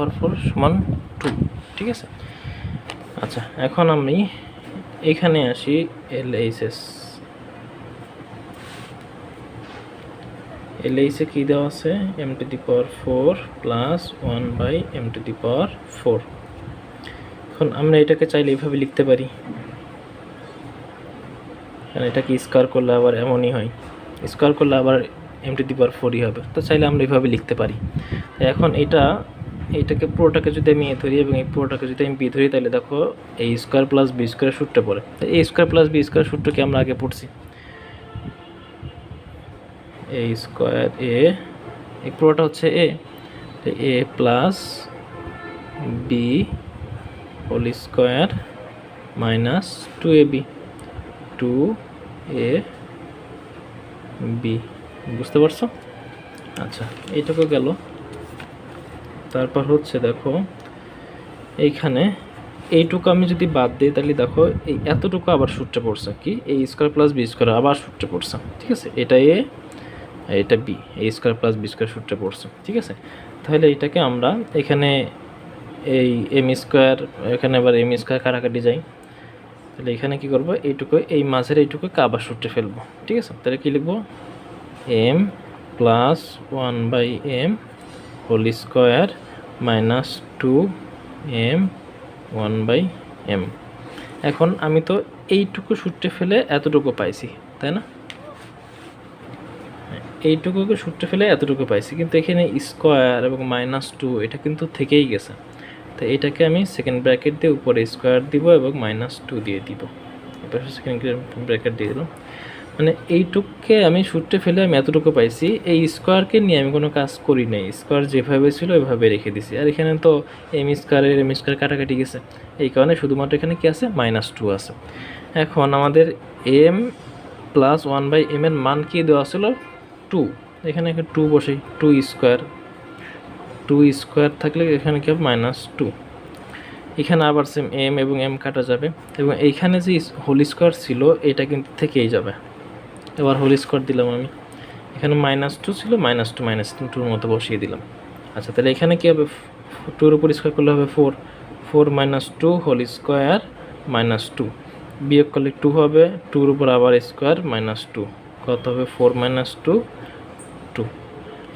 পাওয়ার 4 সমান 2, ঠিক আছে। আচ্ছা, এখন আমি এখানে আসি LHS। LHS এ কী দেওয়া আছে, m⁴ প্লাস 1/m⁴। এখন আমরা এটাকে চাইলে এইভাবে লিখতে পারি, কারণ এটাকে স্কোয়ার করলে আবার এমনই হয়, স্কোয়ার করলে আবার m⁴ হবে। তো চাইলে আমরা এইভাবে লিখতে পারি। এখন এইটাকে পুরোটাকে যদি আমি এ ধরি এবং এই পুরোটাকে যদি আমি বি ধরি, তাহলে দেখো এই স্কোয়ার প্লাস বি স্কোয়ারের সূত্রে পড়ে। তো এই স্কোয়ার প্লাস বি স্কোয়ার সূত্রকে আমরা আগে পড়ছি, এ স্কোয়ার এই পুরোটা হচ্ছে A plus B whole square minus 2ab, 2ab, বুঝতে পারছো? আচ্ছা, এইটুকু গেল। তারপর হচ্ছে দেখো এইখানে এইটুকু আমি যদি বাদ দিই, তাহলে দেখো এই এতটুকু আবার সূত্রে পড়ছে, কি এই স্কোয়ার প্লাস বি স্কোয়ার আবার সূত্রে পড়ছে, ঠিক আছে। এটা এটা বি, এই স্কোয়ার প্লাস বি স্কোয়ার সূত্রে পড়ছে, ঠিক আছে। তাহলে এটাকে আমরা এখানে এই এম স্কোয়ার, এখানে আবার এম স্কোয়ার কাটাকাটি যাই, তাহলে এখানে কি করব, এইটুকু এই মাঝের এইটুকুকে আবার সূত্রে ফেলবো, ঠিক আছে। তাহলে কি লিখবো, m plus 1/m whole square minus 2m 1/m। এখন আমি তো এইটুকু সূত্রে ফেলে এতটুকু পাইছি, তাই না? এইটুকুকে সূত্রে ফেলে এতটুকু পাইছি, কিন্তু এখানে স্কোয়ার এবং -2 এটা কিন্তু থেকেই গেছে। তো এটাকে আমি সেকেন্ড ব্র্যাকেট দিয়ে উপরে স্কোয়ার দিব এবং -2 দিয়ে দিব, এবার সেকেন্ড ব্র্যাকেট দিয়ে দিলাম। মানে এইটুকুকে আমি সূত্রে ফেলে আমি এতটুকু পাইছি। এই স্কোয়ারকে নিয়ে আমি কোনো কাজ করি নাই, স্কোয়ার যেভাবে ছিল ওইভাবে রেখে দিছি। আর এখানে তো এম স্কোয়ার কাটাকাটি গেছে, এই কারণে শুধুমাত্র এখানে কি আছে, -2 আছে। এখন আমাদের m প্লাস 1/m এর মান কি দেওয়া ছিল, 2। এখানে 2 বসেই, 2 স্কোয়ার থাকলে এখানে কি হবে, -2। এখানে আবার সেম m এবং m কাটা যাবে, এবং এইখানে যে হোল স্কোয়ার ছিল এটা কিন্তু থেকেই যাবে। এবার হোল স্কোয়ার দিলাম আমি, এখানে -2 ছিল, -2 -2 মতো বসিয়ে দিলাম। আচ্ছা, তাহলে এখানে কী হবে, 2-এর উপর স্কোয়ার করলে হবে 4 -2 হোল স্কোয়ার -2, বিয়োগ করলে 2 হবে, 2-এর উপর আবার স্কোয়ার -2, কত হবে, 4 -2 2।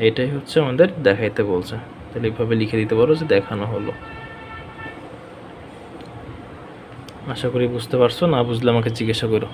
এইটাই হচ্ছে আমাদের দেখাইতে বলছে। তাহলে এইভাবে লিখে দিতে পারো যে দেখানো হলো। আশা করি বুঝতে পারছো, না বুঝলে আমাকে জিজ্ঞাসা করো।